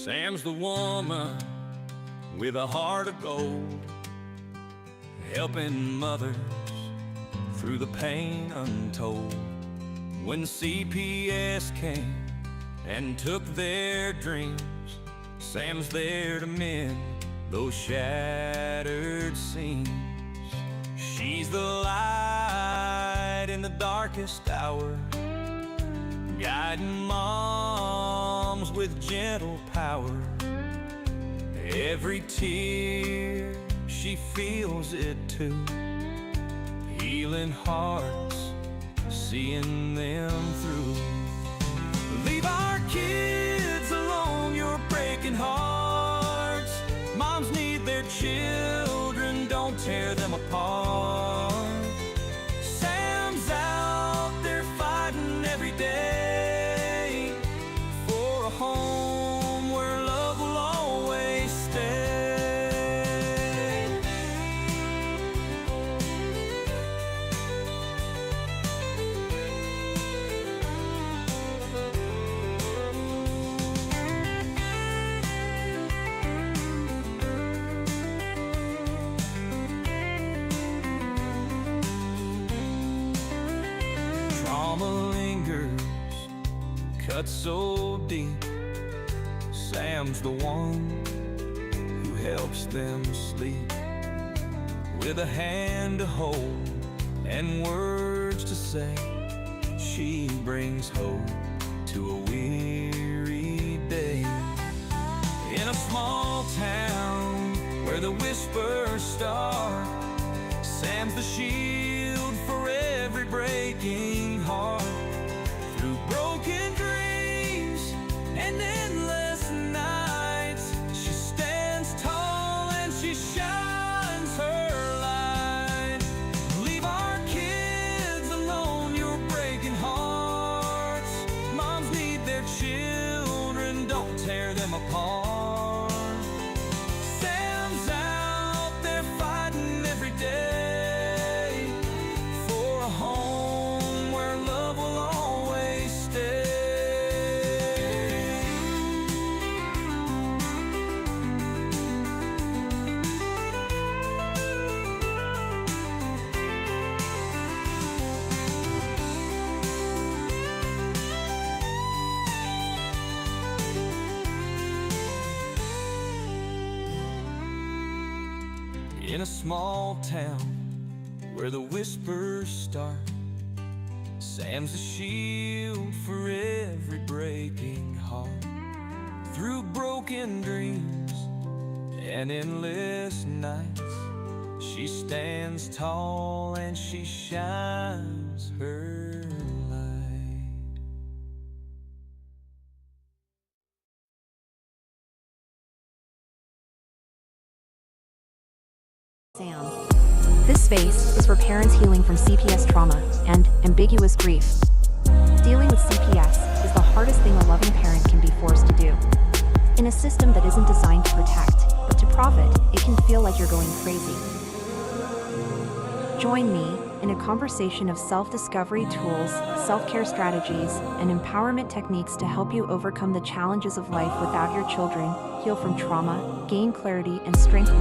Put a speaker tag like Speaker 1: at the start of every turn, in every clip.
Speaker 1: Sam's the woman with a heart of gold, helping mothers through the pain untold. When CPS came and took their dreams, Sam's there to mend those shattered seams. She's the light in the darkest hour, guiding moms with gentle power. Every tear, she feels it too, healing hearts, seeing them through. Leave our kids alone, you're breaking hearts. Moms need their children, don't tear them apart. Sam's out there fighting every day for a home where love will always stay. Trauma lingers, cut so deep. Sam's the one who helps them sleep, with a hand to hold and words to say. She brings hope to a weary day. In a small town where the whispers start, Sam's the shield for every breaking heart. Through broken dreams and endless nights, she stands tall and she shines her light. Leave our kids alone, you're breaking hearts. Moms need their children, don't tear them apart. Sam's out there fighting every day for a home where love will always stay. In a small town where the whispers start, Sam's a shield for every breaking heart. Through broken dreams and endless nights, she stands tall and she shines her light.
Speaker 2: Sam. This space is for parents healing from CPS trauma and ambiguous grief. Dealing with CPS is the hardest thing a loving parent can be forced to do. In a system that isn't designed to protect, but to profit, it can feel like you're going crazy. Join me in a conversation of self-discovery tools, self-care strategies, and empowerment techniques to help you overcome the challenges of life without your children, heal from trauma, gain clarity, and strength.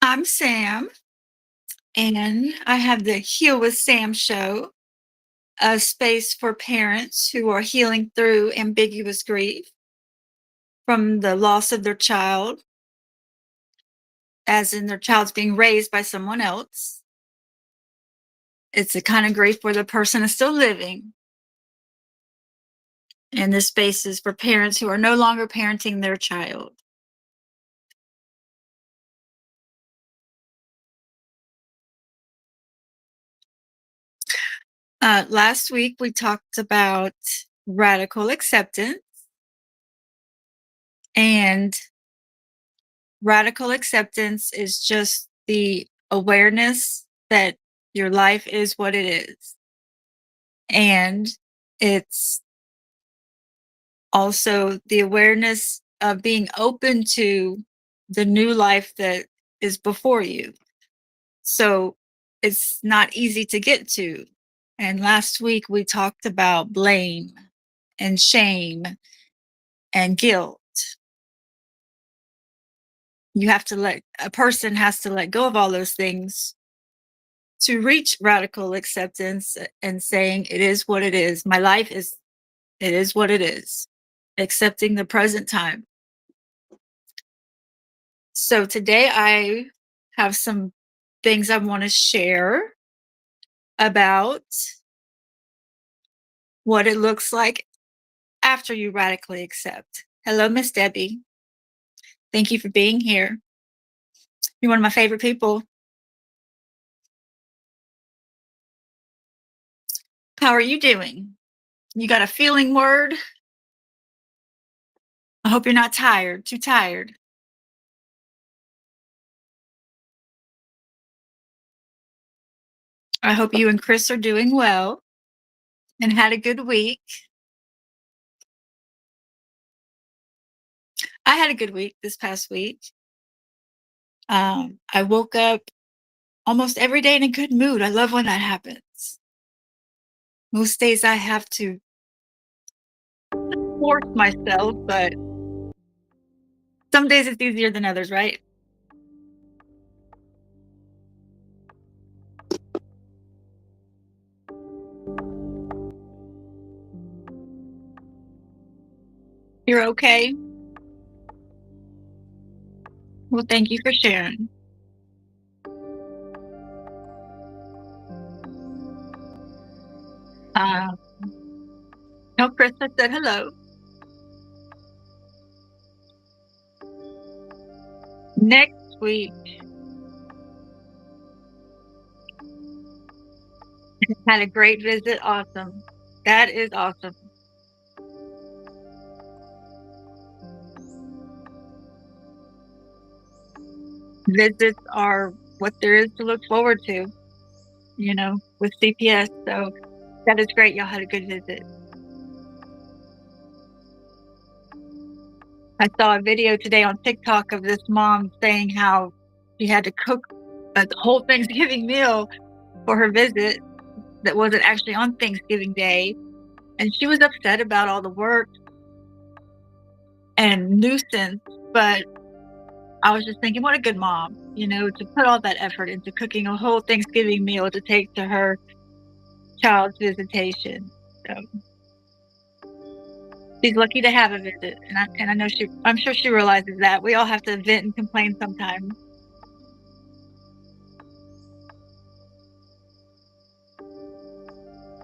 Speaker 3: I'm Sam, and I have the Heal with Sam show, a space for parents who are healing through ambiguous grief from the loss of their child, as in their child's being raised by someone else. It's a kind of grief where the person is still living, And this space is for parents who are no longer parenting their child. Last week, we talked about radical acceptance. And radical acceptance is just the awareness that your life is what it is. And it's also the awareness of being open to the new life that is before you. So it's not easy to get to. And last week we talked about blame and shame and guilt. A person has to let go of all those things to reach radical acceptance and saying, it is what it is. My life is, it is what it is. Accepting the present time. So today I have some things I want to share about what it looks like after you radically accept. Hello, Miss Debbie. Thank you for being here. You're one of my favorite people. How are you doing? You got a feeling word? I hope you're not tired, too tired. I hope you and Chris are doing well and had a good week. I had a good week this past week. I woke up almost every day in a good mood. I love when that happens. Most days I have to force myself, but some days it's easier than others, right? You're okay? Well, thank you for sharing. Uh, no, Krista said hello. Next week, had a great visit. Awesome. That is awesome. Visits are what there is to look forward to, with CPS. So that is great. Y'all had a good visit. I saw a video today on TikTok of this mom saying how she had to cook a whole Thanksgiving meal for her visit that wasn't actually on Thanksgiving Day. And she was upset about all the work and nuisance, but I was just thinking, what a good mom, to put all that effort into cooking a whole Thanksgiving meal to take to her child's visitation. So she's lucky to have a visit, and I know I'm sure she realizes that we all have to vent and complain sometimes.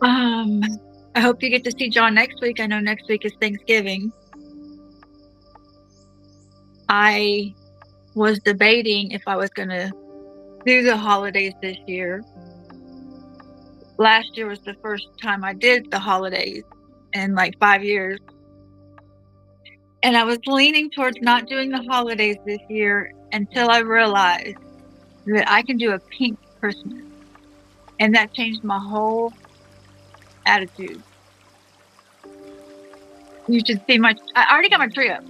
Speaker 3: I hope you get to see John next week. I know next week is Thanksgiving. I was debating if I was going to do the holidays this year. Last year was the first time I did the holidays in like 5 years. And I was leaning towards not doing the holidays this year until I realized that I can do a pink Christmas. And that changed my whole attitude. You should see I already got my tree up.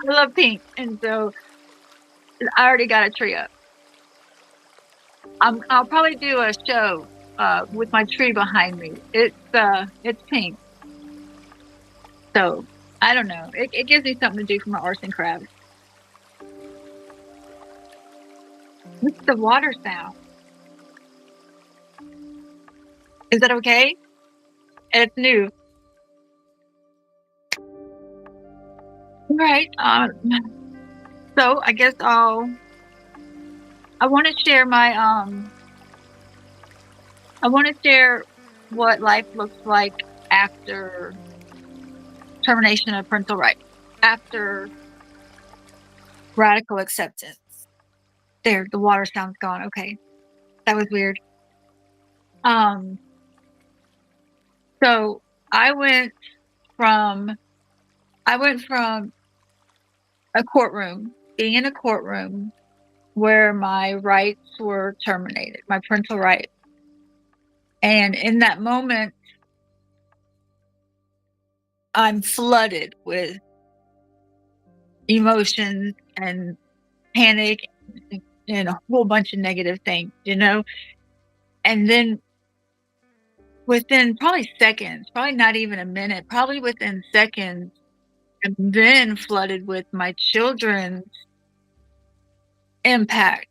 Speaker 3: I love pink. And so I already got a tree up. I'll probably do a show with my tree behind me. It's pink. So I don't know. It gives me something to do for my arts and crafts. What's the water sound? Is that okay? It's new. Right. So I guess I want to share what life looks like after termination of parental rights, after radical acceptance. There, the water sound's gone. Okay, that was weird. So I went from a courtroom, being in a courtroom where my rights were terminated, my parental rights. And in that moment, I'm flooded with emotions and panic and a whole bunch of negative things, And then within probably seconds, probably not even a minute, probably within seconds, I'm then flooded with my children's impact,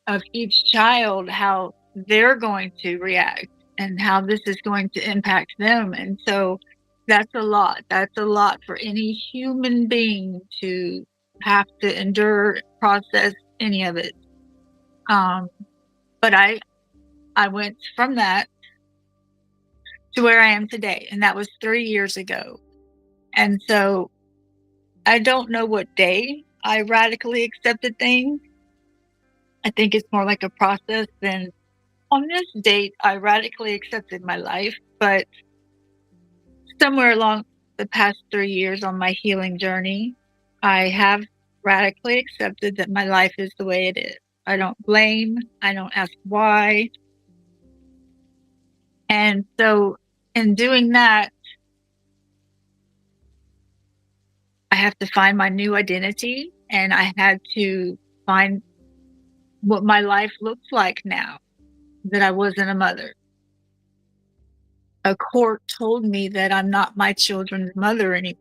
Speaker 3: of each child, how they're going to react and how this is going to impact them. And so that's a lot. That's a lot for any human being to have to endure, process any of it. But I went from that to where I am today, and that was 3 years ago. And so I don't know what day I radically accepted things. I think it's more like a process than on this date, I radically accepted my life, but somewhere along the past 3 years on my healing journey, I have radically accepted that my life is the way it is. I don't blame, I don't ask why. And so in doing that, I have to find my new identity, and I had to find what my life looks like now that I wasn't a mother. A court told me that I'm not my children's mother anymore.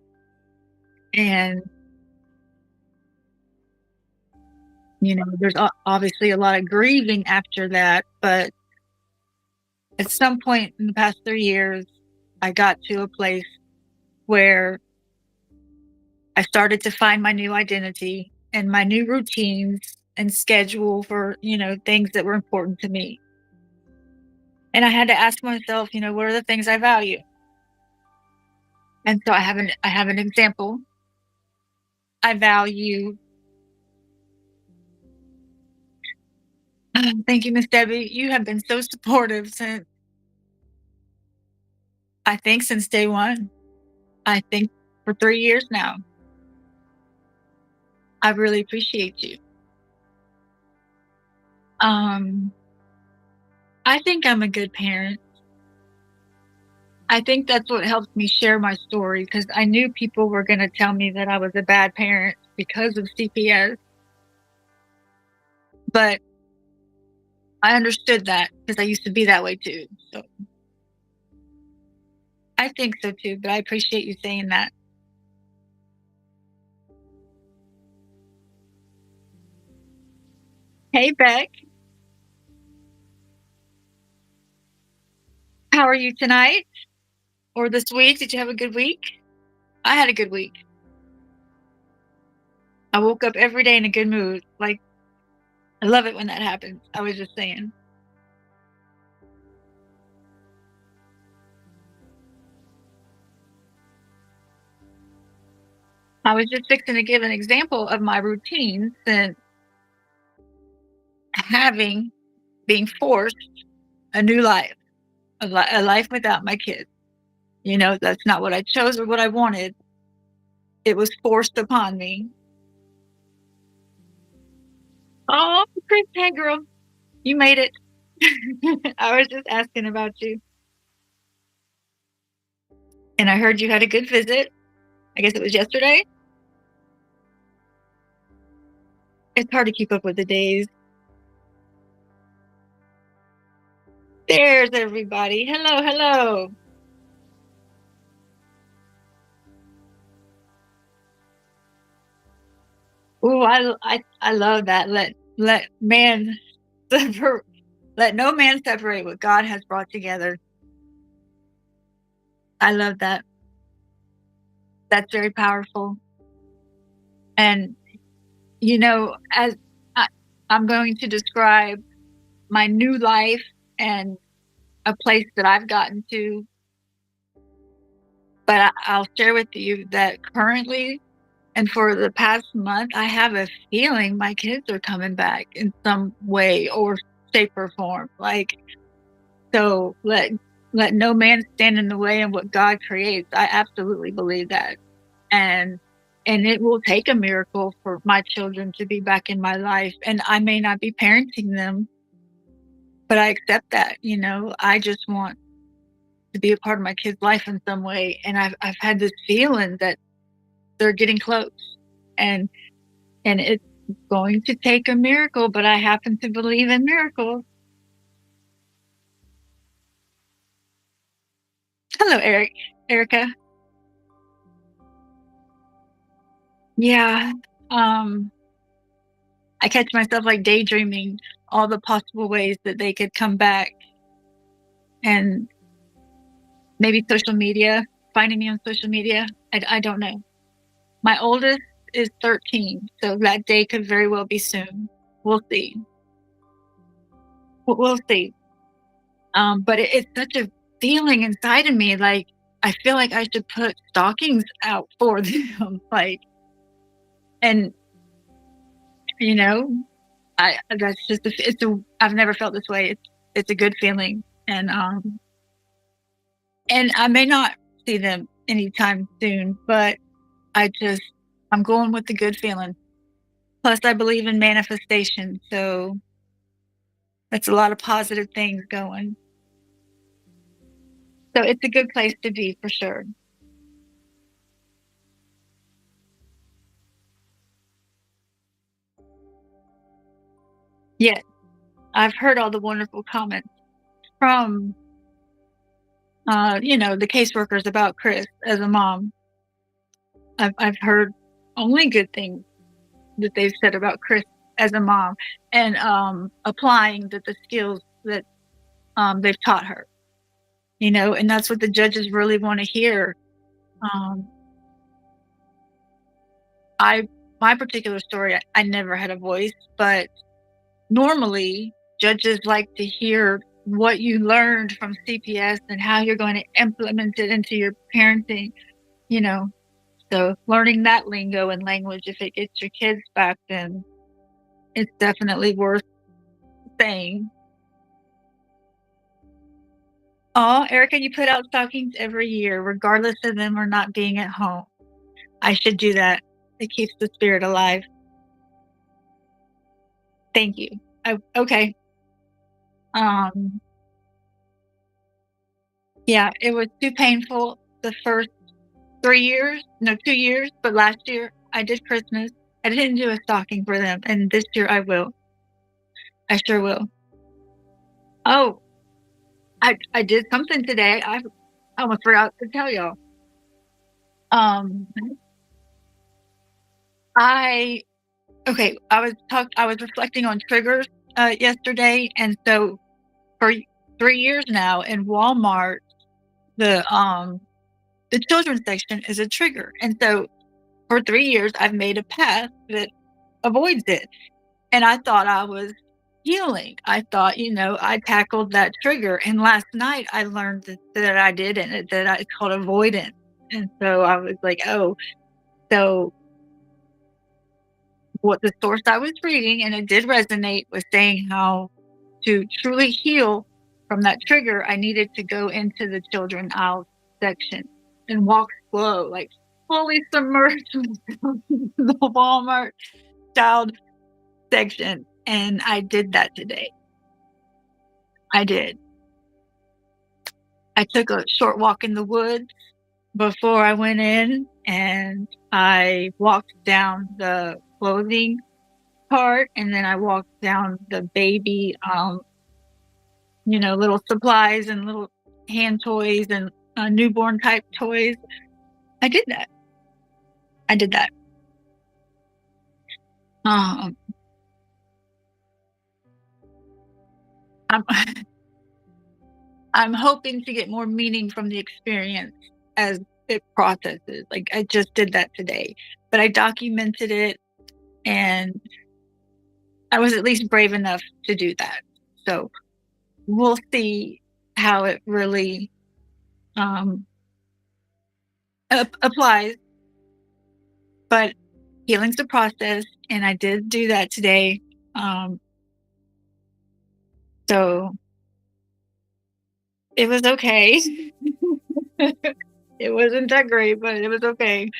Speaker 3: And, there's obviously a lot of grieving after that. But at some point in the past 3 years, I got to a place where I started to find my new identity and my new routines and schedule for, things that were important to me. And I had to ask myself, what are the things I value? And so I have an example. I value thank you, Miss Debbie. You have been so supportive since day one. I think for 3 years now. I really appreciate you. I think I'm a good parent. I think that's what helped me share my story, because I knew people were gonna tell me that I was a bad parent because of CPS. But I understood that because I used to be that way too. So I think so too, but I appreciate you saying that. Hey, Beck. How are you tonight? Or this week? Did you have a good week? I had a good week. I woke up every day in a good mood. Like, I love it when that happens. I was just saying. I was just fixing to give an example of my routine since being forced a new life, a life without my kids. That's not what I chose or what I wanted. It was forced upon me. Oh, Chris, hey girl, you made it. I was just asking about you. And I heard you had a good visit. I guess it was yesterday. It's hard to keep up with the days. There's everybody. Hello, hello. Ooh, I love that. Let man separate, let no man separate what God has brought together. I love that. That's very powerful. And as I, I'm going to describe my new life and a place that I've gotten to, but I'll share with you that currently and for the past month, I have a feeling my kids are coming back in some way or shape or form. Like, so let no man stand in the way of what God creates. I absolutely believe that. And it will take a miracle for my children to be back in my life. And I may not be parenting them, but I accept that, you know. I just want to be a part of my kid's life in some way. And I've had this feeling that they're getting close. And it's going to take a miracle, but I happen to believe in miracles. Hello, Erica. Yeah. Um, I catch myself like daydreaming all the possible ways that they could come back, and maybe social media, finding me on social media. I don't know. My oldest is 13, so that day could very well be soon. We'll see. We'll see. But it's such a feeling inside of me, like I feel like I should put stockings out for them, like, and you know, I that's just it's a I've never felt this way. It's a good feeling, and I may not see them anytime soon, but I'm going with the good feeling. Plus, I believe in manifestation, so that's a lot of positive things going. So it's a good place to be for sure. Yes, I've heard all the wonderful comments from the caseworkers about Chris as a mom. I've heard only good things that they've said about Chris as a mom, and applying the skills that they've taught her. And that's what the judges really want to hear. Um, I My particular story, I never had a voice, but normally judges like to hear what you learned from CPS and how you're going to implement it into your parenting. You know, so learning that lingo and language, if it gets your kids back, then it's definitely worth saying. Oh, Erica, you put out stockings every year, regardless of them or not being at home. I should do that. It keeps the spirit alive. Thank you. Okay. Um, yeah, it was too painful the first 3 years, no, 2 years, but last year I did Christmas. I didn't do a stocking for them, and this year I will. I sure will. Oh, I did something today. I almost forgot to tell y'all. Um, I okay. I was reflecting on triggers yesterday, and so for 3 years now in Walmart, the um the children's section is a trigger, and so for 3 years I've made a path that avoids it, and I thought I was healing. I thought, I tackled that trigger, and last night I learned that I didn't. It's called avoidance, and so I was like, oh, so what the source I was reading, and it did resonate, was saying how to truly heal from that trigger, I needed to go into the children aisle section and walk slow, like fully submerge myself into the Walmart child section. And I did that today. I did. I took a short walk in the woods before I went in, and I walked down the clothing part, and then I walked down the baby, little supplies and little hand toys and newborn type toys. I did that. I did that. Um, I'm I'm hoping to get more meaning from the experience as it processes. Like I just did that today, but I documented it, and I was at least brave enough to do that. So we'll see. how it really applies. But healing's a process, and I did do that today. Um, so it was okay. It wasn't that great, but it was okay.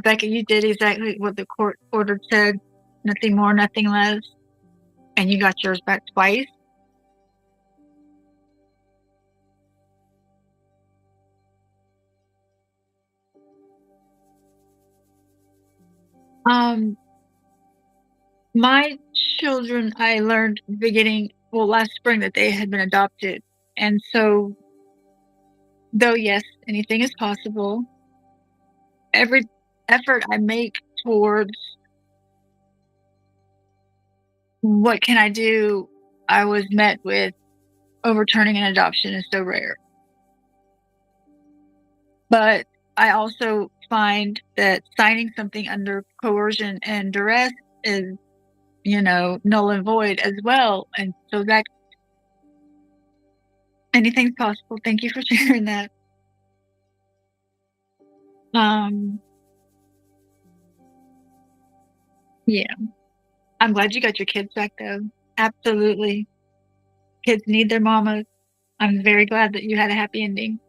Speaker 3: Becca, you did exactly what the court order said. Nothing more, nothing less. And you got yours back twice. Um, my children, I learned last spring that they had been adopted. And so, though, yes, anything is possible, every effort I make towards what can I do, I was met with overturning an adoption is so rare. But I also find that signing something under coercion and duress is, null and void as well. And so that anything's possible. Thank you for sharing that. Um, yeah. I'm glad you got your kids back though. Absolutely. Kids need their mamas. I'm very glad that you had a happy ending.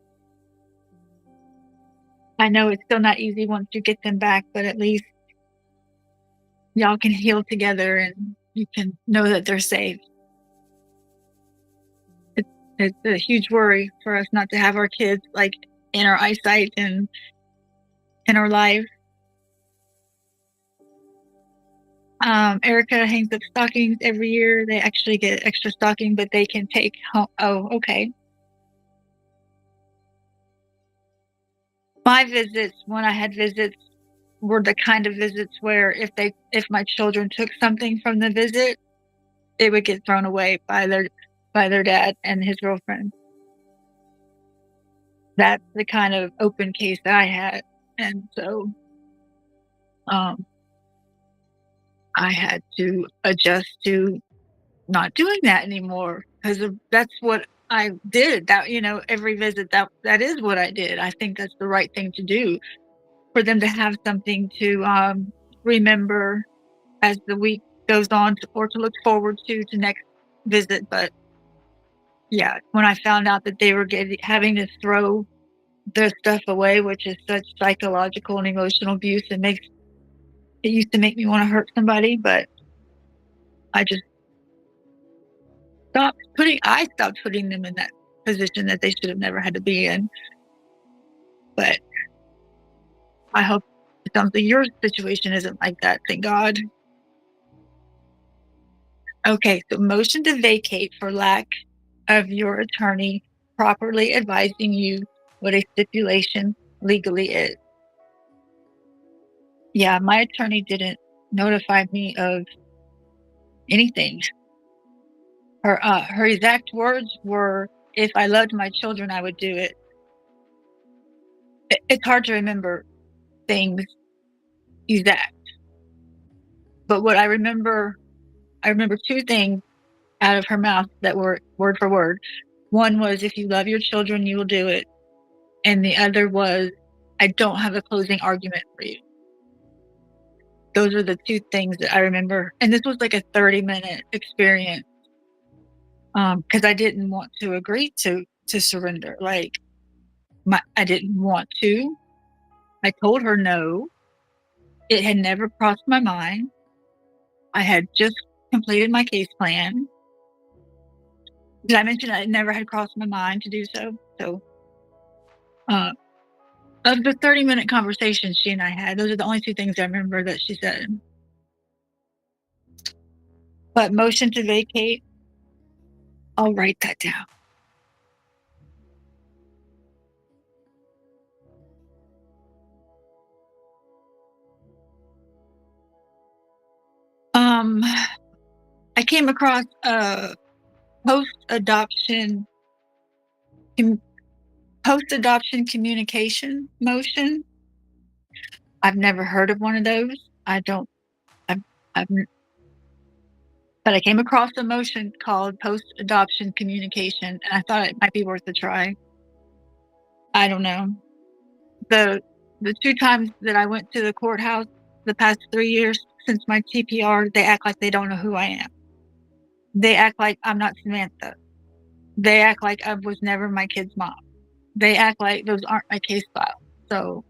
Speaker 3: I know it's still not easy once you get them back, but at least y'all can heal together and you can know that they're safe. It's a huge worry for us not to have our kids like in our eyesight and in our life. Erica hangs up stockings every year. They actually get extra stocking, but they can take home. Oh, okay. My visits, when I had visits, were the kind of visits where if my children took something from the visit, it would get thrown away by their dad and his girlfriend. That's the kind of open case that I had. And so I had to adjust to not doing that anymore because that's what I did. That, every visit, that is what I did. I think that's the right thing to do for them to have something to remember as the week goes on or to look forward to next visit. But yeah, when I found out that they were having to throw their stuff away, which is such psychological and emotional abuse, it used to make me want to hurt somebody, but I just I stopped putting them in that position that they should have never had to be in. But I hope your situation isn't like that, thank God. Okay, so motion to vacate for lack of your attorney properly advising you what a stipulation legally is. Yeah, my attorney didn't notify me of anything. Her exact words were, "If I loved my children, I would do it." It's hard to remember things exact, but what I remember two things out of her mouth that were word for word. One was, "If you love your children, you will do it," and the other was, "I don't have a closing argument for you." Those are the two things that I remember, and this was like a 30-minute experience. Because I didn't want to agree to surrender. Like, I didn't want to. I told her no. It had never crossed my mind. I had just completed my case plan. Did I mention it never had crossed my mind to do so? So, uh, of the 30-minute conversation she and I had, those are the only two things I remember that she said. But motion to vacate, I'll write that down. I came across a post-adoption communication motion. I've never heard of one of those. I've, I've But I came across a motion called post-adoption communication, and I thought it might be worth a try. I don't know. The 2 times that I went to the courthouse the past 3 years since my TPR, they act like they don't know who I am. They act like I'm not Samantha. They act like I was never my kid's mom. They act like those aren't my case files. So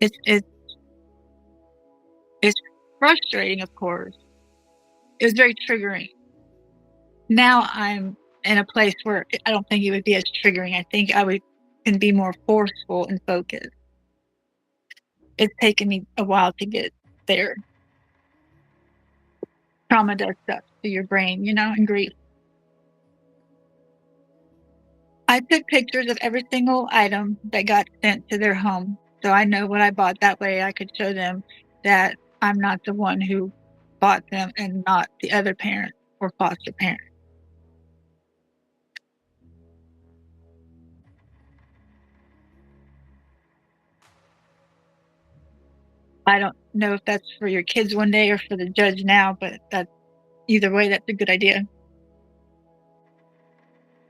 Speaker 3: it's it's frustrating, of course. It was very triggering. Now I'm in a place where I don't think it would be as triggering. I think can be more forceful and focused. It's taken me a while to get there. Trauma does stuff to your brain, and grief. I took pictures of every single item that got sent to their home, so I know what I bought. That way I could show them that I'm not the one who bought them and not the other parent or foster parent. I don't know if that's for your kids one day or for the judge now, but either way, that's a good idea.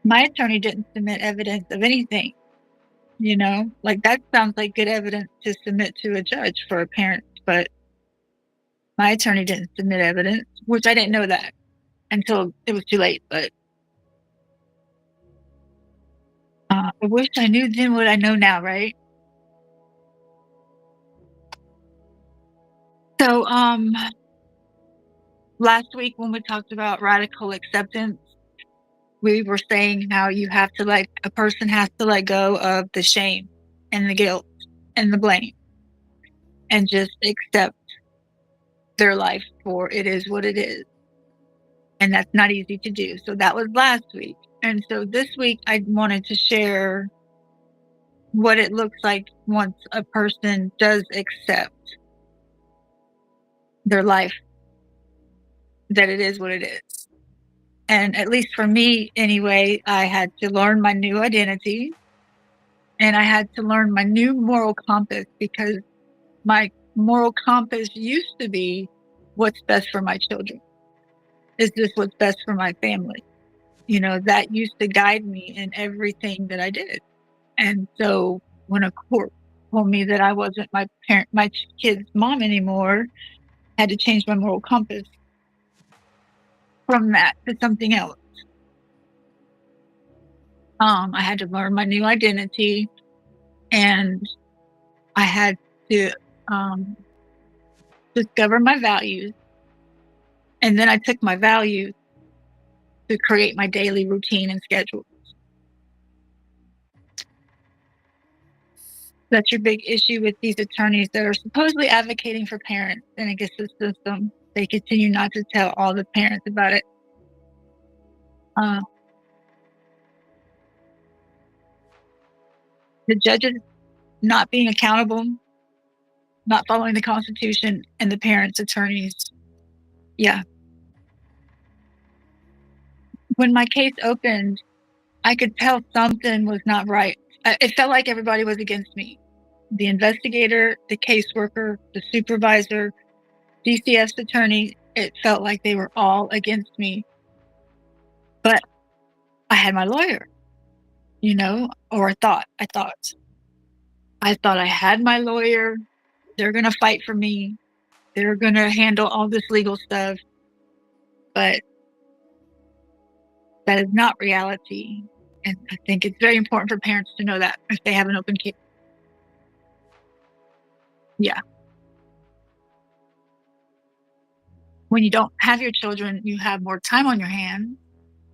Speaker 3: My attorney didn't submit evidence of anything, like that sounds like good evidence to submit to a judge for a parent, but my attorney didn't submit evidence, which I didn't know that until it was too late. But I wish I knew then what I know now, right? So, last week when we talked about radical acceptance, we were saying how a person has to let go of the shame and the guilt and the blame and just accept their life for it is what it is. And that's not easy to do. So that was last week. And so this week I wanted to share what it looks like once a person does accept their life, that it is what it is. And at least for me anyway, I had to learn my new identity and I had to learn my new moral compass, because my moral compass used to be what's best for my children. Is this what's best for my family? That used to guide me in everything that I did. And so when a court told me that I wasn't my kid's mom anymore, I had to change my moral compass from that to something else. I had to learn my new identity, and I had to discover my values. And then I took my values to create my daily routine and schedule. That's your big issue with these attorneys that are supposedly advocating for parents and against the system. They continue not to tell all the parents about it. The judges not being accountable, not following the Constitution, and the parents' attorneys. Yeah. When my case opened, I could tell something was not right. It felt like everybody was against me. The investigator, the caseworker, the supervisor, DCF's attorney, it felt like they were all against me. But I had my lawyer, or I thought I had my lawyer. They're going to fight for me. They're going to handle all this legal stuff. But that is not reality. And I think it's very important for parents to know that if they have an open case. Yeah. When you don't have your children, you have more time on your hands.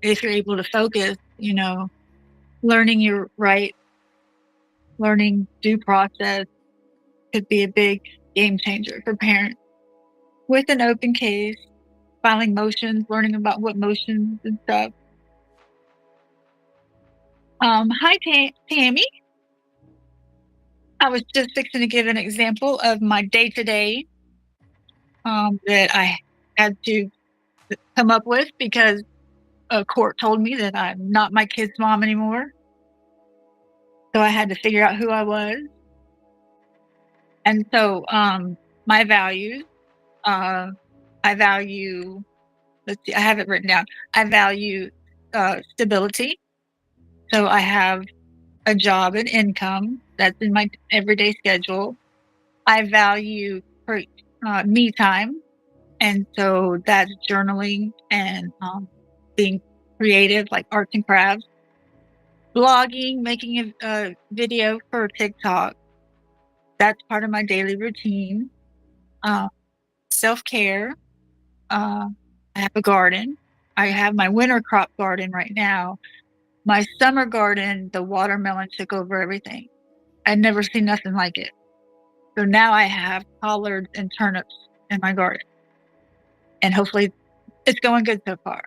Speaker 3: If you're able to focus, learning your rights, learning due process could be a big game changer for parents. With an open case, filing motions, learning about what motions and stuff. Hi, Tammy. I was just fixing to give an example of my day-to-day that I had to come up with because a court told me that I'm not my kid's mom anymore. So I had to figure out who I was. And so my values, I value, let's see, I have it written down. I value stability. So I have a job and income that's in my everyday schedule. I value me time. And so that's journaling and being creative, like arts and crafts, blogging, making a video for TikTok. That's part of my daily routine. Uh, Self-care. I have a garden. I have my winter crop garden right now. My summer garden, the watermelon took over everything. I'd never seen nothing like it. So now I have collards and turnips in my garden. And hopefully it's going good so far.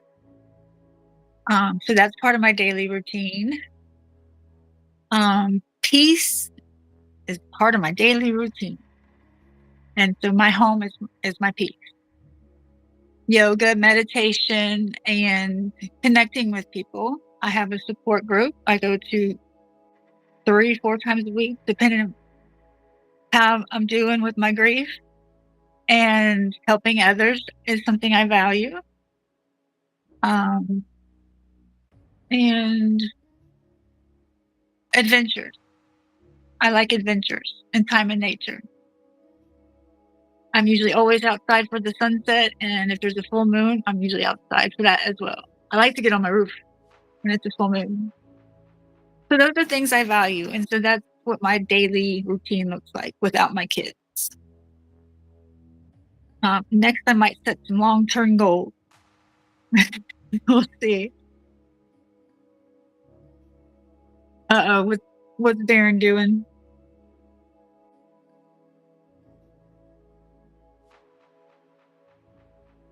Speaker 3: So that's part of my daily routine. Peace is part of my daily routine. And so my home is my peace. Yoga, meditation, and connecting with people. I have a support group. I go to 3-4 times a week, depending on how I'm doing with my grief. And helping others is something I value. And adventures. I like adventures and time in nature. I'm usually always outside for the sunset, and if there's a full moon, I'm usually outside for that as well. I like to get on my roof when it's a full moon. So those are things I value, and so that's what my daily routine looks like without my kids. Next, I might set some long-term goals. We'll see. What's Darren doing?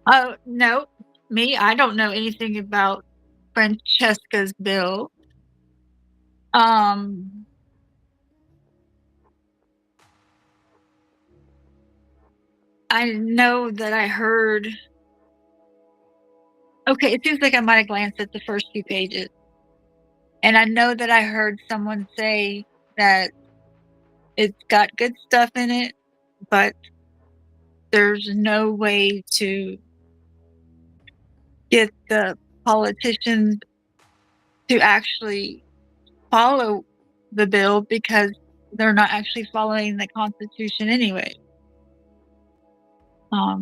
Speaker 3: Oh, no, me, I don't know anything about Francesca's bill. Um, I know that I heard. Okay, it seems like I might have glanced at the first few pages. And I know that I heard someone say that it's got good stuff in it, but there's no way to get the politicians to actually follow the bill because they're not actually following the Constitution anyway. I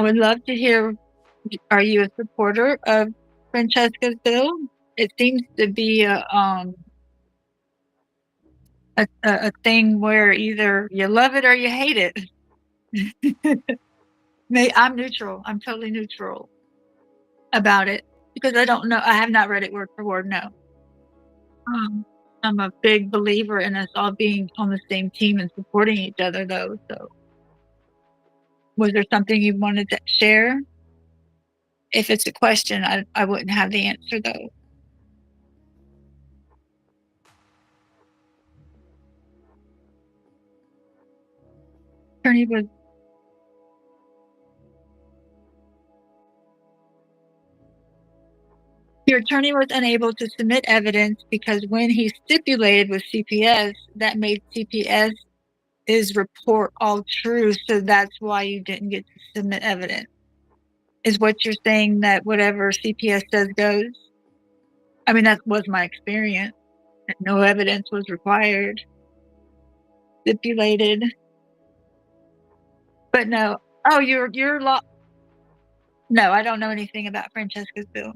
Speaker 3: would love to hear, are you a supporter of Francesca's bill? It seems to be a thing where either you love it or you hate it. I'm neutral. I'm totally neutral about it because I don't know. I have not read it word for word. No. I'm a big believer in us all being on the same team and supporting each other, though. So, was there something you wanted to share? If it's a question, I wouldn't have the answer though. Attorney was Your attorney was unable to submit evidence because when he stipulated with CPS, that made CPS's report all true. So that's why you didn't get to submit evidence. Is what you're saying, that whatever CPS says goes? I mean, that was my experience. No evidence was required. Stipulated. But no. Oh, you're law. No, I don't know anything about Francesca's bill.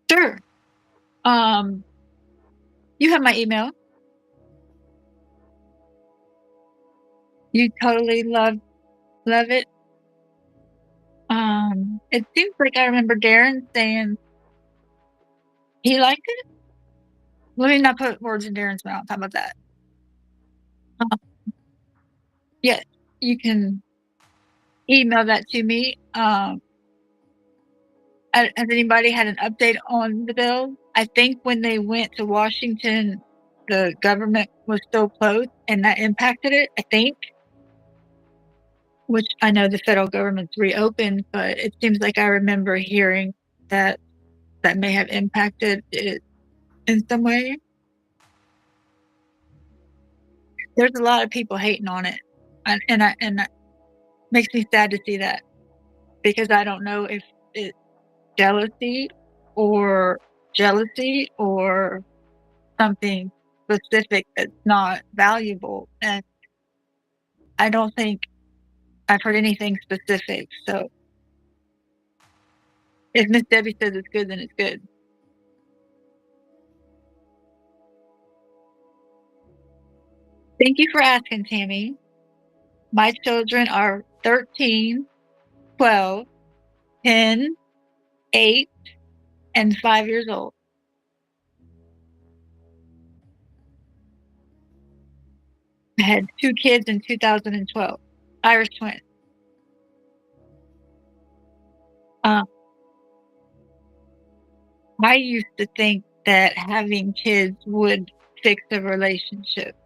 Speaker 3: Sure. You have my email. You totally love it. It seems like I remember Darren saying he liked it. Let me not put words in Darren's mouth. How about that? Um, yes, you can email that to me. Has anybody had an update on the bill? I think when they went to Washington, the government was still closed, and that impacted it. I think, which I know the federal government's reopened, but it seems like I remember hearing that may have impacted it in some way. There's a lot of people hating on it, and that makes me sad to see that, because I don't know if it's jealousy or something specific that's not valuable, and I don't think I've heard anything specific. So if Miss Debbie says it's good, then it's good. Thank you for asking, Tammy. My children are 13, 12, 10, 8, and 5 years old. I had 2 kids in 2012, Irish twins. Uh, I used to think that having kids would fix a relationship.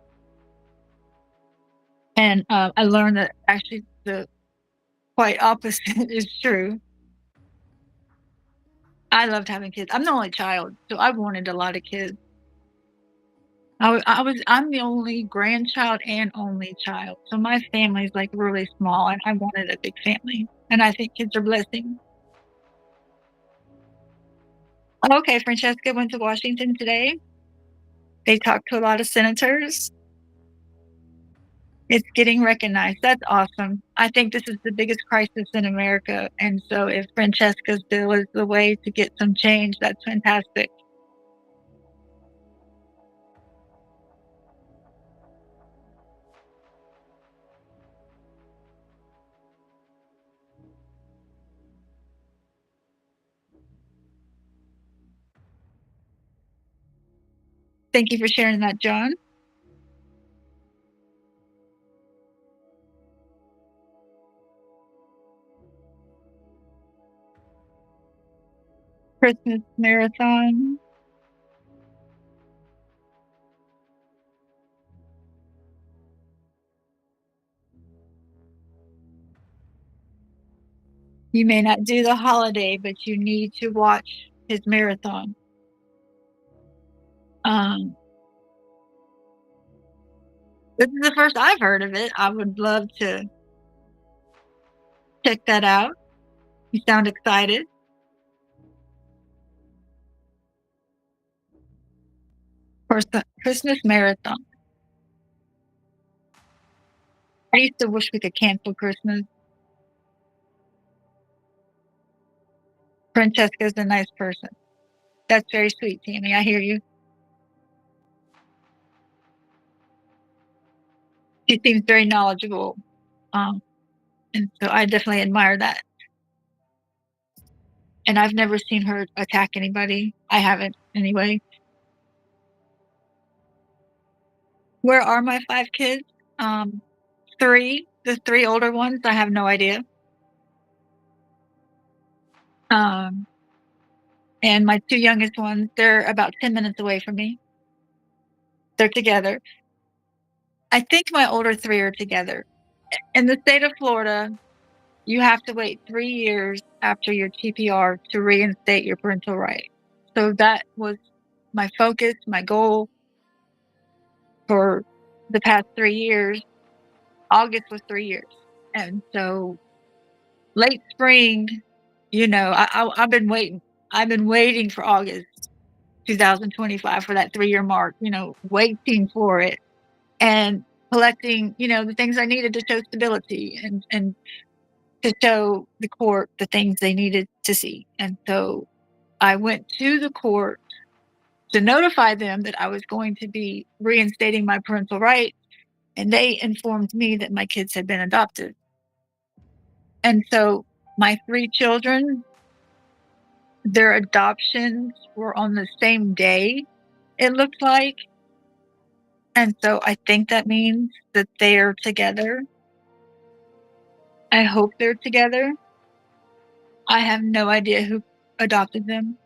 Speaker 3: And I learned that actually the quite opposite is true. I loved having kids. I'm the only child, so I wanted a lot of kids. I'm the only grandchild and only child. So my family's like really small and I wanted a big family. And I think kids are blessings. Okay, Francesca went to Washington today. They talked to a lot of senators. It's getting recognized. That's awesome. I think this is the biggest crisis in America. And so if Francesca's bill is the way to get some change, that's fantastic. Thank you for sharing that, John. Christmas marathon. You may not do the holiday, but you need to watch his marathon. This is the first I've heard of it. I would love to check that out. You sound excited. For the Christmas marathon. I used to wish we could cancel Christmas. Francesca's a nice person. That's very sweet, Tammy. I hear you. She seems very knowledgeable. And so I definitely admire that. And I've never seen her attack anybody. I haven't anyway. Where are my 5 kids? 3. The 3 older ones, I have no idea. And my 2 youngest ones, they're about 10 minutes away from me. They're together. I think my older 3 are together. In the state of Florida, you have to wait 3 years after your TPR to reinstate your parental right. So that was my focus, my goal for the past 3 years. August was 3 years. And so late spring, I've been waiting. I've been waiting for August 2025 for that 3-year mark, waiting for it and collecting, the things I needed to show stability and to show the court the things they needed to see. And so I went to the court to notify them that I was going to be reinstating my parental rights, and they informed me that my kids had been adopted. And so my 3 children, their adoptions were on the same day, it looked like. And so I think that means that they're together. I hope they're together. I have no idea who adopted them.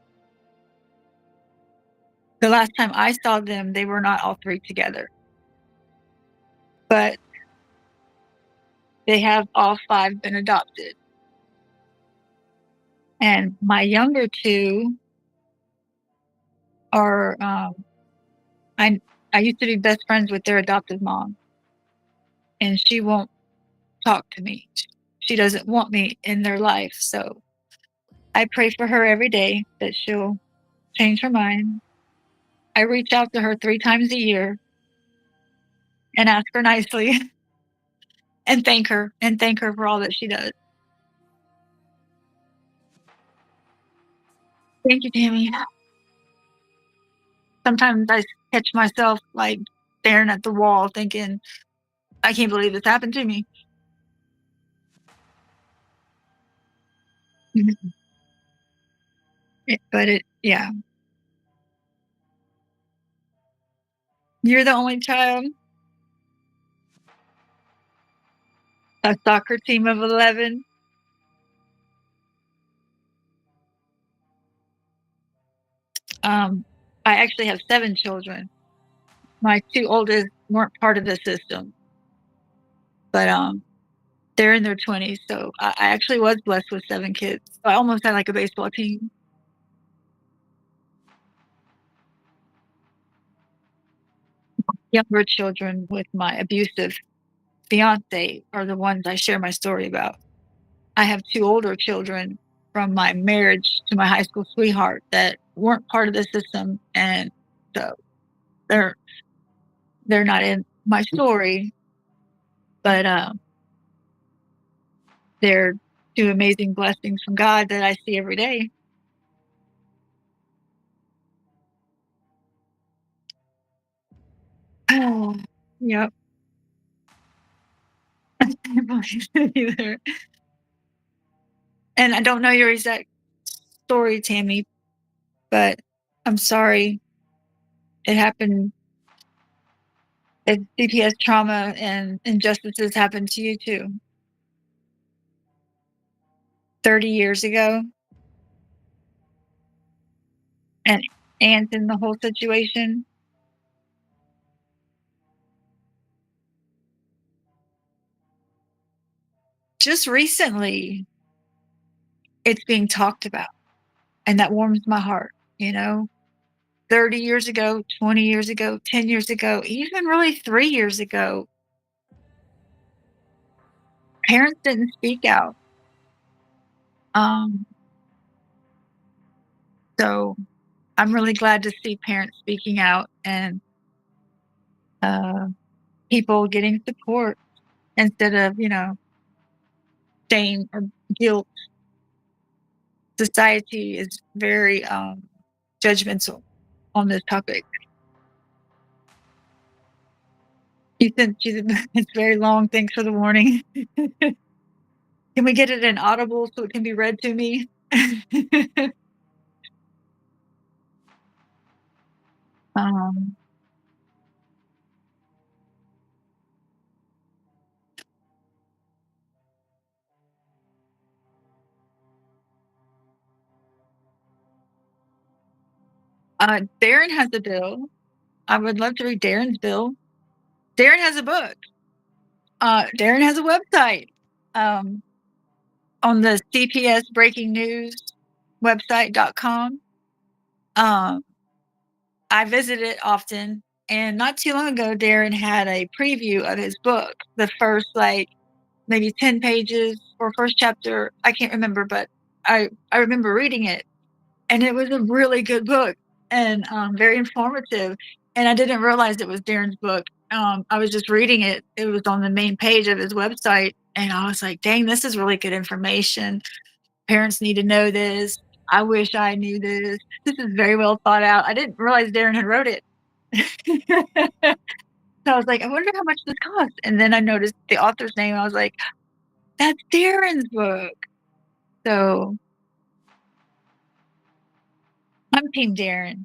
Speaker 3: The last time I saw them, they were not all 3 together. But they have all 5 been adopted. And my younger 2 are, I used to be best friends with their adoptive mom. and she won't talk to me. She doesn't want me in their life. So I pray for her every day that she'll change her mind. I reach out to her 3 times a year and ask her nicely and thank her for all that she does. Thank you, Tammy. Sometimes I catch myself like staring at the wall thinking, I can't believe this happened to me. Mhm. Yeah. You're the only child, a soccer team of 11. Um, I actually have 7 children. My 2 oldest weren't part of the system, but, they're in their 20s, so I actually was blessed with 7 kids. I almost had, like, a baseball team. Younger children with my abusive fiancé are the ones I share my story about. I have 2 older children from my marriage to my high school sweetheart that weren't part of the system, and so they're they're not in my story, but, they're 2 amazing blessings from God that I see every day. Oh, yep. I can't believe it either. And I don't know your exact story, Tammy, but I'm sorry it happened. If CPS trauma and injustices happened to you too. 30 years ago, and in the whole situation. Just recently, it's being talked about, and that warms my heart, you know? 30 years ago, 20 years ago, 10 years ago, even really 3 years ago, parents didn't speak out. Um, so I'm really glad to see parents speaking out and, uh, people getting support instead of, shame or guilt. Society is very, judgmental on this topic. It's very long. Thanks for the warning. Can we get it in Audible so it can be read to me? Um, Darren has a bill. I would love to read Darren's bill. Darren has a book. Darren has a website, um, on the CPS Breaking News website.com. Um, I visit it often, and not too long ago, Darren had a preview of his book. The first, like, maybe 10 pages or first chapter, I can't remember, but I remember reading it, and it was a really good book and, very informative, and I didn't realize it was Darren's book. I was just reading it. It was on the main page of his website, and I was like, "Dang, this is really good information. Parents need to know this. I wish I knew this. This is very well thought out." I didn't realize Darren had wrote it. So I was like, "I wonder how much this costs," and then I noticed the author's name, I was like, "That's Darren's book." So, I'm team Darren.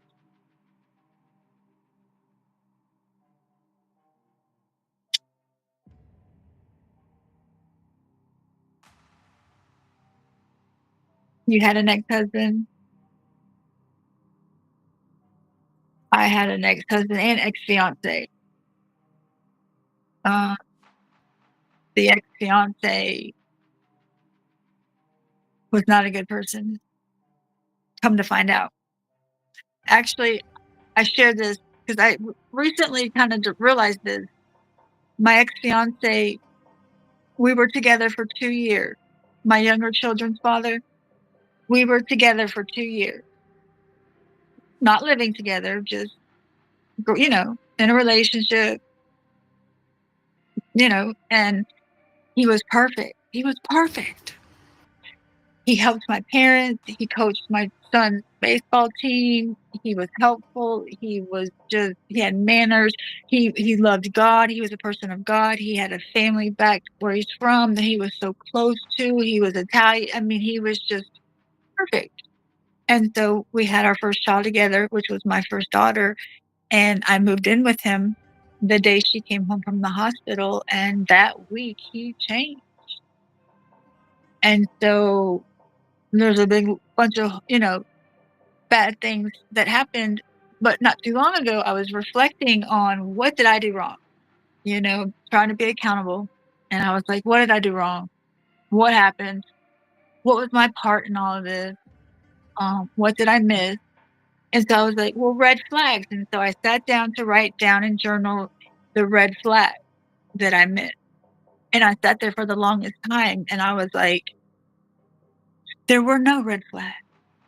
Speaker 3: You had an ex-husband? I had an ex-husband and ex-fiancé. Uh, the ex-fiancé was not a good person, come to find out. Actually, I shared this because I recently kinda realized this. my ex-fiance, we were together for 2 years. My younger children's father, we were together for 2 years. Not living together, just, in a relationship, and he was perfect. He was perfect. He helped my parents. He coached my son's baseball team. He was helpful. He had manners. He loved God. He was a person of God. He had a family back where he's from that he was so close to. He was Italian. I mean, he was just perfect. And so we had our first child together, which was my first daughter. And I moved in with him the day she came home from the hospital. And that week he changed. And so there's a big bunch of, bad things that happened. But not too long ago, I was reflecting on what did I do wrong, trying to be accountable. And I was like, what did I do wrong? What happened? What was my part in all of this? What did I miss? And so I was like, well, red flags. And so I sat down to write down and journal the red flag that I missed. And I sat there for the longest time and I was like, there were no red flags.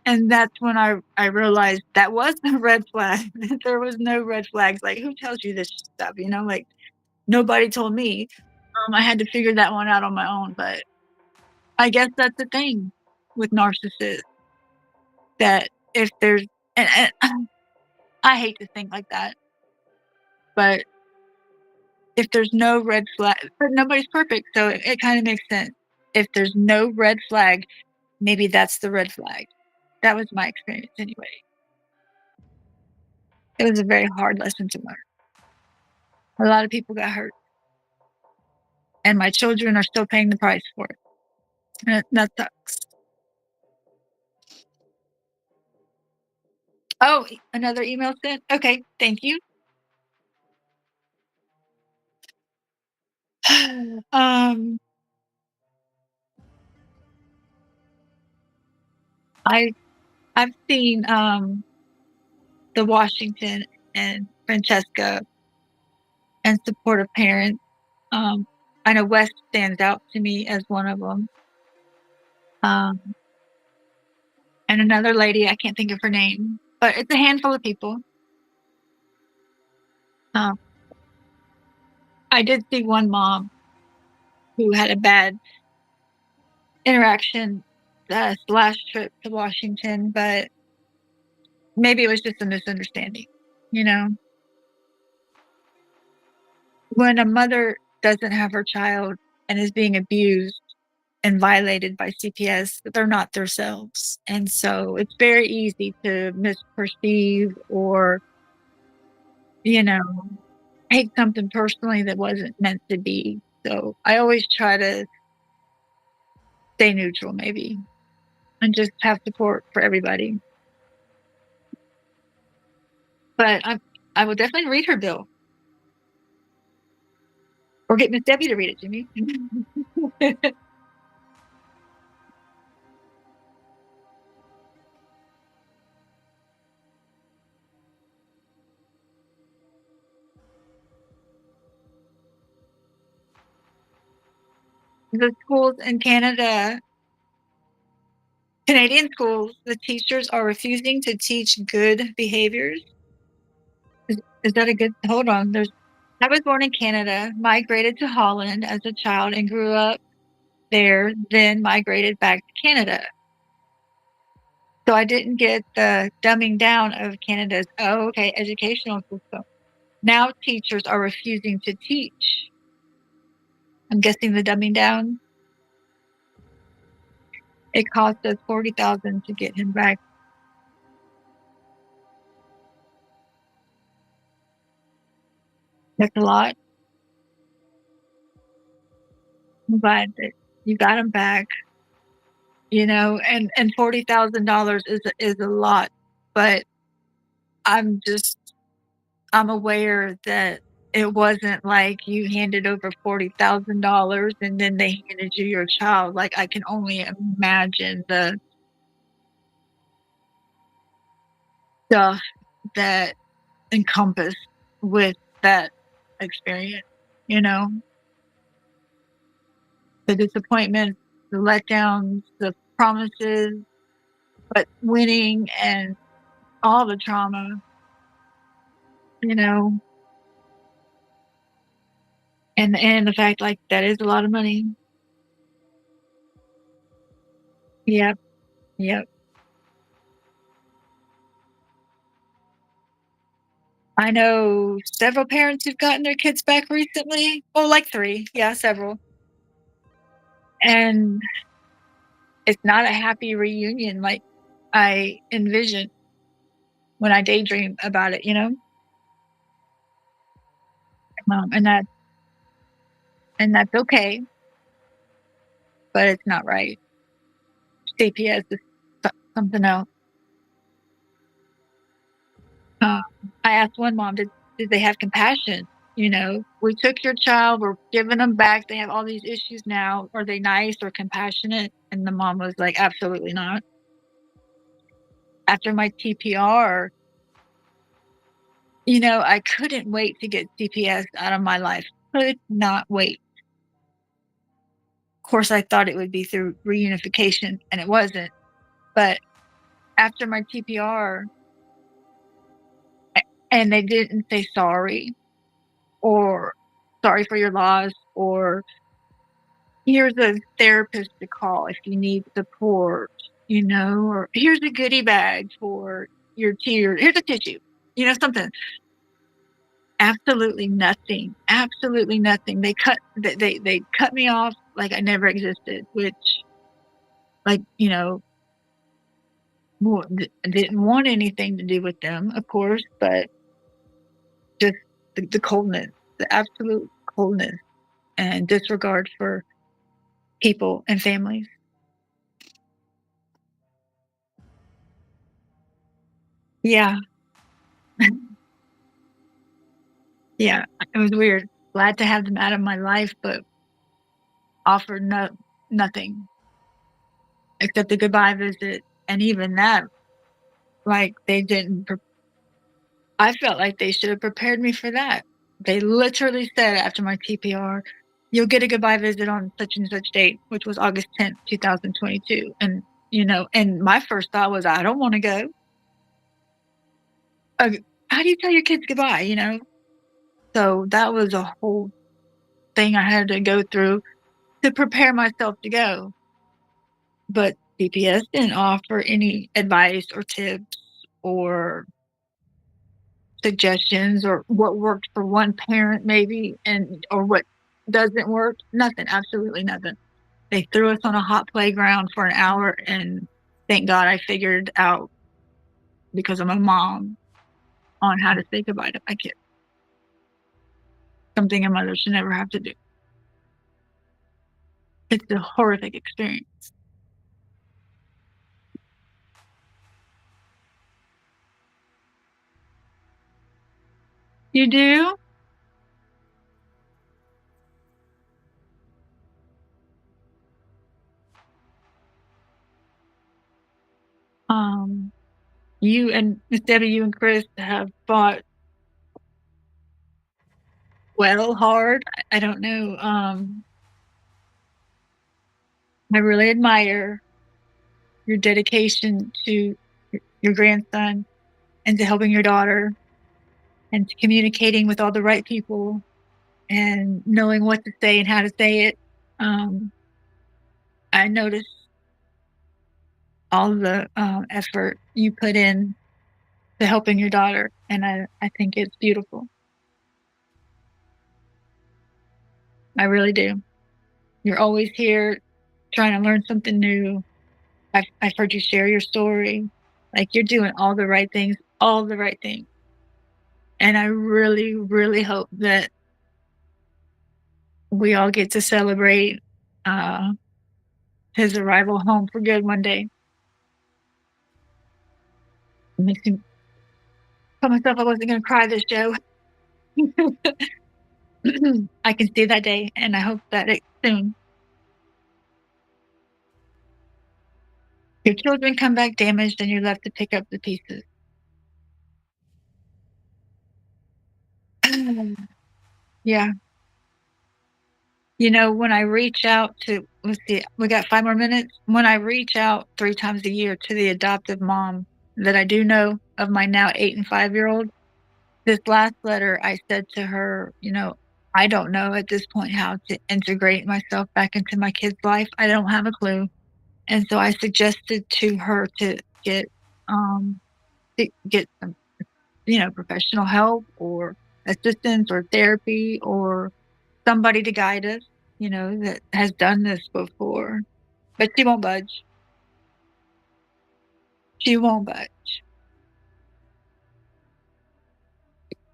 Speaker 3: And that's when I realized that was the red flag. There was no red flags. Like, who tells you this stuff? Like nobody told me. I had to figure that one out on my own. But I guess that's the thing with narcissists, that if there's and I hate to think like that, but if there's no red flag, but nobody's perfect, so it kind of makes sense. If there's no red flag, maybe that's the red flag. That was my experience anyway. It was a very hard lesson to learn. A lot of people got hurt, and my children are still paying the price for it. And that sucks. Oh, another email sent? Okay, thank you. Um, I I've seen, the Washington and Francesca and supportive parents. I know West stands out to me as one of them. Um, and another lady, I can't think of her name, but it's a handful of people. Um, I did see one mom who had a bad interaction this last trip to Washington, but maybe it was just a misunderstanding. You know, when a mother doesn't have her child and is being abused and violated by CPS, they're not themselves. And so it's very easy to misperceive or, you know, take something personally that wasn't meant to be. So I always try to stay neutral, maybe, and just have support for everybody. But I will definitely read her bill. Or get Miss Debbie to read it to me. The schools in Canadian schools, the teachers are refusing to teach good behaviors. Is that a good? Hold on. I was born in Canada, migrated to Holland as a child, and grew up there. Then migrated back to Canada. So I didn't get the dumbing down of Canada's educational system. Now teachers are refusing to teach. I'm guessing the dumbing down. It cost us $40,000 to get him back. That's a lot. I'm glad that you got him back. And $40,000 is a lot, but I'm aware that it wasn't like you handed over $40,000 and then they handed you your child. Like, I can only imagine the stuff that encompassed with that experience, you know, the disappointments, the letdowns, the promises, but winning and all the trauma, you know, and the fact like that is a lot of money. Yep, yep. I know several parents who've gotten their kids back recently. Oh, like 3. Yeah, several. And it's not a happy reunion like I envision when I daydream about it, you know? And that's okay, but it's not right. CPS is something else. Uh, I asked one mom, did they have compassion? You know, we took your child, we're giving them back. They have all these issues now. Are they nice or compassionate? And the mom was like, absolutely not. After my TPR, you know, I couldn't wait to get CPS out of my life. Could not wait. Of course, I thought it would be through reunification, and it wasn't. But after my TPR, and they didn't say sorry or sorry for your loss or here's a therapist to call if you need support, you know, or here's a goodie bag for your tears. Here's a tissue, you know, something. Absolutely nothing. Absolutely nothing. They cut me off like I never existed, which like, you know, didn't want anything to do with them, of course, but just the coldness, the absolute coldness and disregard for people and families. Yeah. Yeah, it was weird. Glad to have them out of my life, but offered nothing except a goodbye visit, and even that, like, they didn't pre I felt like they should have prepared me for that. They literally said after my TPR, "You'll get a goodbye visit on such and such date," which was August 10th, 2022, and, you know, and my first thought was, "I don't wanna go." Uh, how do you tell your kids goodbye, you know? So, that was a whole thing I had to go through to prepare myself to go. But CPS didn't offer any advice or tips or suggestions or what worked for one parent maybe and or what doesn't work. Nothing, absolutely nothing. They threw us on a hot playground for an hour and thank God I figured out because I'm a mom on how to say goodbye to my kid. Something a mother should never have to do. It's a horrific experience. You do? Um, you and Miss Debbie, you and Chris have fought well, hard. I don't know. I really admire your dedication to your grandson and to helping your daughter and to communicating with all the right people and knowing what to say and how to say it. Um, I noticed all the effort you put in to helping your daughter, and I think it's beautiful. I really do. You're always here trying to learn something new. I've heard you share your story. Like you're doing all the right things. And I really, really hope that we all get to celebrate uh, his arrival home for good one day. It makes me tell myself I wasn't going to cry this show. I can see that day, and I hope that it's soon. Your children come back damaged, and you're left to pick up the pieces. Yeah, When I reach out to, let's see, we got 5 more minutes. When I reach out 3 times a year to the adoptive mom that I do know of my now 8 and 5-year-old, this last letter I said to her, I don't know at this point how to integrate myself back into my kid's life. I don't have a clue. And so I suggested to her to um get some, professional help or assistance or therapy or somebody to guide us, that has done this before. But she won't budge. She won't budge.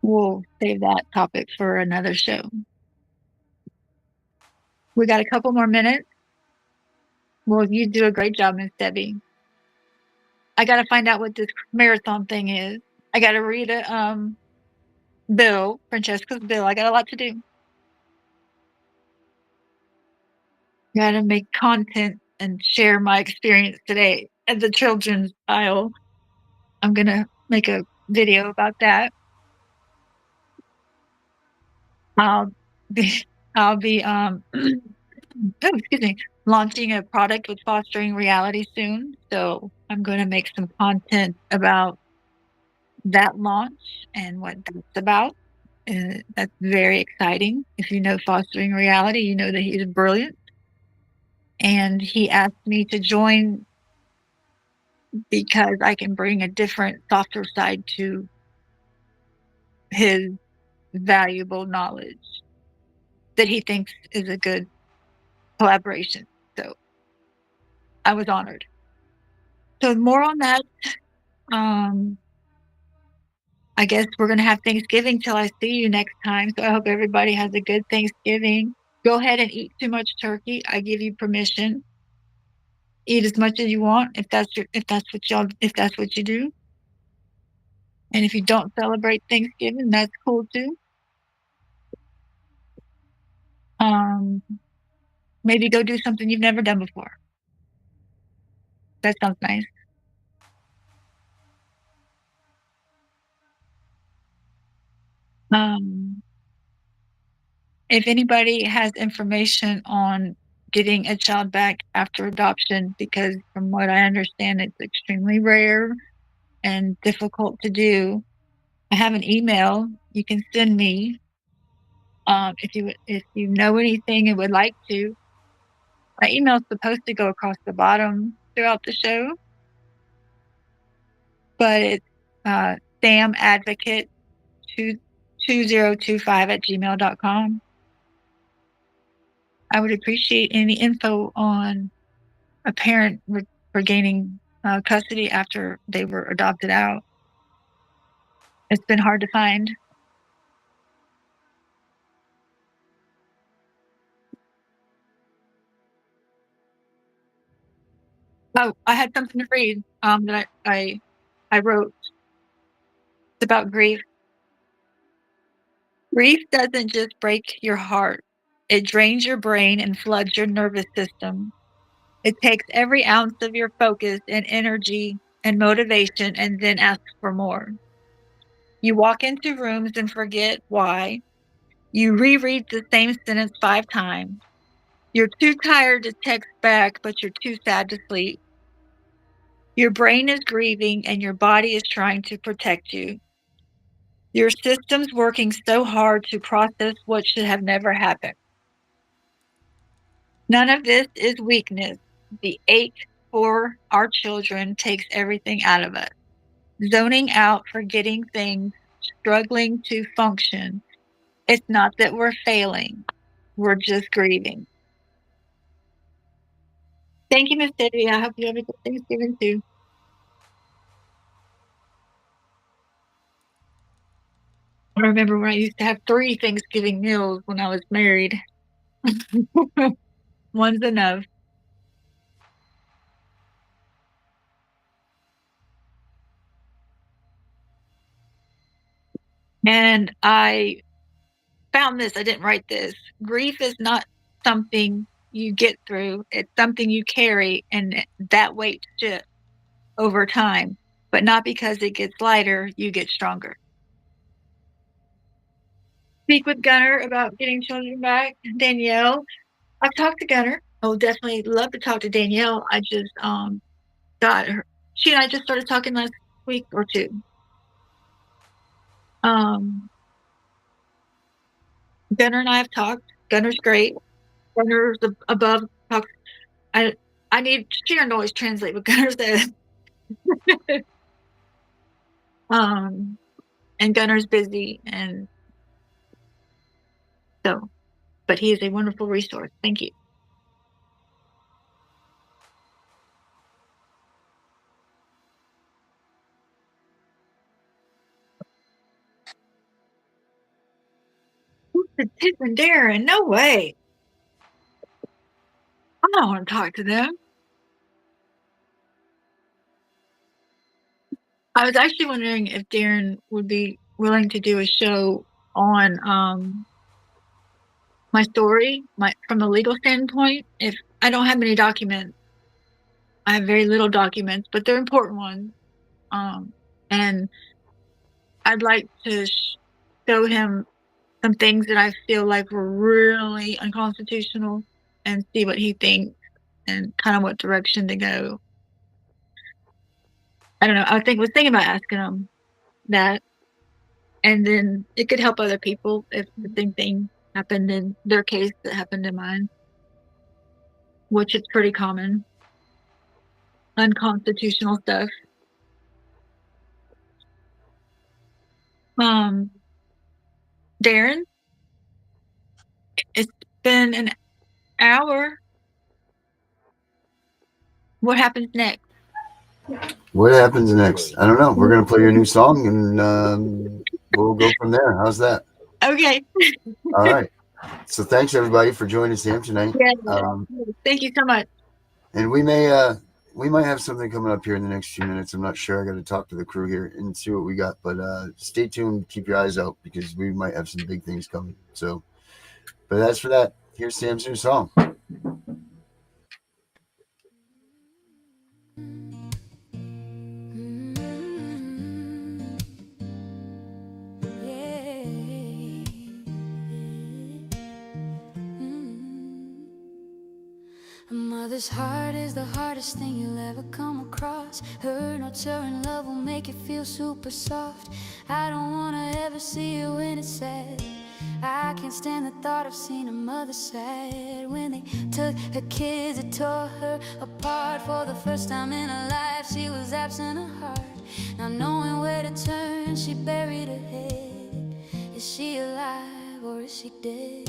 Speaker 3: We'll save that topic for another show. We got a couple more minutes. Well, you do a great job, Miss Debbie. I got to find out what this marathon thing is. I got to read a bill, Francesca's bill. I got a lot to do. Got to make content and share my experience today at the children's aisle. I'm going to make a video about that. I'll be excuse me, launching a product with Fostering Reality soon. So I'm going to make some content about that launch and what that's about. That's very exciting. If you know Fostering Reality, you know that he's brilliant. And he asked me to join because I can bring a different, softer side to his valuable knowledge that he thinks is a good collaboration. So I was honored. So more on that. I guess we're going to have Thanksgiving till I see you next time. So I hope everybody has a good Thanksgiving. Go ahead and eat too much turkey. I give you permission. Eat as much as you want if that's what you do. And if you don't celebrate Thanksgiving, that's cool too. Maybe go do something you've never done before. That sounds nice. If anybody has information on getting a child back after adoption, because from what I understand, it's extremely rare and difficult to do, I have an email you can send me if you know anything and would like to. My email is supposed to go across the bottom throughout the show, but it's samadvocate2025@gmail.com. I would appreciate any info on a parent regaining custody after they were adopted out. It's been hard to find. Oh, I had something to read that I wrote. It's about grief. Grief doesn't just break your heart. It drains your brain and floods your nervous system. It takes every ounce of your focus and energy and motivation and then asks for more. You walk into rooms and forget why. You reread the same sentence 5 times. You're too tired to text back, but you're too sad to sleep. Your brain is grieving and your body is trying to protect you. Your system's working so hard to process what should have never happened. None of this is weakness. The ache for our children takes everything out of us. Zoning out, forgetting things, struggling to function. It's not that we're failing. We're just grieving. Thank you, Miss Debbie. I hope you have a good Thanksgiving too. I remember when I used to have 3 Thanksgiving meals when I was married. One's enough. And I found this, I didn't write this. Grief is not something you get through, it's something you carry, and that weight shifts over time. But not because it gets lighter, you get stronger. speak with Gunner about getting children back. Danielle, I've talked to Gunner. I would definitely love to talk to Danielle. I just got her. She and I just started talking last week or two. Um, Gunner and I have talked. Gunner's great. Gunner's above talks. I I need Sharon to always translate what Gunner says. um, and Gunner's busy, and so, but he is a wonderful resource. Thank you. The Tip and Darren, no way. I don't want to talk to them. I was actually wondering if Darren would be willing to do a show on my story, from the legal standpoint. If I don't have many documents, I have very little documents, but they're important ones. And I'd like to show him some things that I feel like were really unconstitutional and see what he thinks and kind of what direction to go. I don't know. I was thinking about asking him that, and then it could help other people if the same thing happened in their case that happened in mine, which is pretty common. Unconstitutional stuff. Um, Darren, it's been an hour. What happens next?
Speaker 4: What happens next? I don't know. We're gonna play your new song, and we'll go from there. How's that?
Speaker 3: Okay.
Speaker 4: All right. So thanks everybody for joining Sam tonight.
Speaker 3: Yeah. Thank you so much.
Speaker 4: And we might have something coming up here in the next few minutes. I'm not sure. I got to talk to the crew here and see what we got. But stay tuned. Keep your eyes out because we might have some big things coming. So, but as for that, here's Sam's new song.
Speaker 5: A mother's heart is the hardest thing you'll ever come across. Her nurturing love will make you feel super soft. I don't wanna ever see you when it's sad. I can't stand the thought of seeing a mother sad. When they took her kids, it tore her apart. For the first time in her life, she was absent of heart. Not knowing where to turn, she buried her head. Is she alive or is she dead?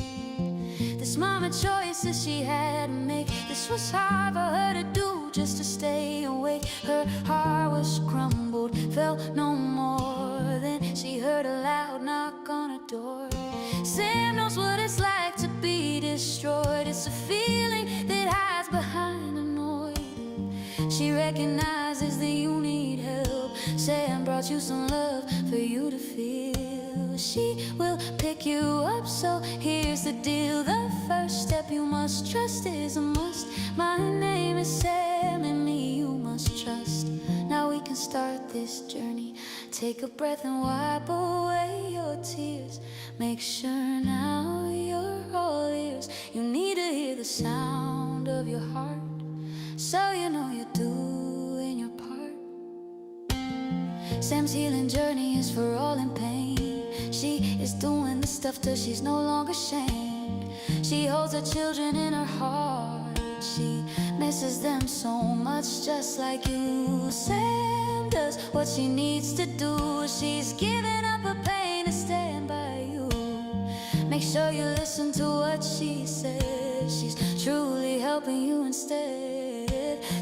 Speaker 5: This moment choices she had to make. This was hard for her to do, just to stay awake. Her heart was crumbled, felt no more. Then she heard a loud knock on her door. Sam knows what it's like to be destroyed. It's a feeling that hides behind a noise. She recognizes that you need help. Sam brought you some love for you to feel. She will pick you up, so here's the deal. The first step you must trust is a must. My name is Sam, and me you must trust. Now we can start this journey. Take a breath and wipe away your tears. Make sure now you're all ears. You need to hear the sound of your heart, so you know you're doing your part. Sam's healing journey is for all in pain. She is doing this stuff till she's no longer shamed. She holds her children in her heart. She misses them so much, just like you. Sam does what she needs to do. She's giving up her pain to stand by you. Make sure you listen to what she says. She's truly helping you instead.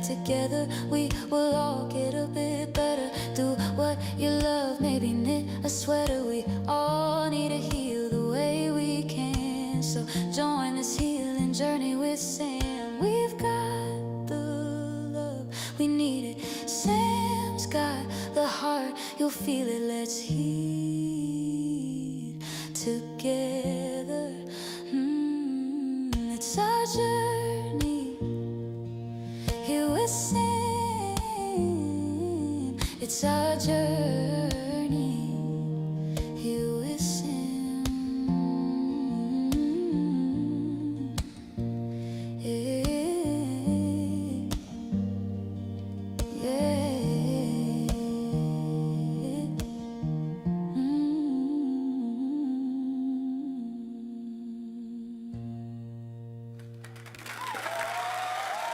Speaker 5: Together we will all get a bit better. Do what you love, maybe knit a sweater. We all need to heal the way we can. So join this healing journey with Sam. We've got the love, we need it. Sam's got the heart, you'll feel it. Let's heal together. It's our journey here with Sam. It's our journey.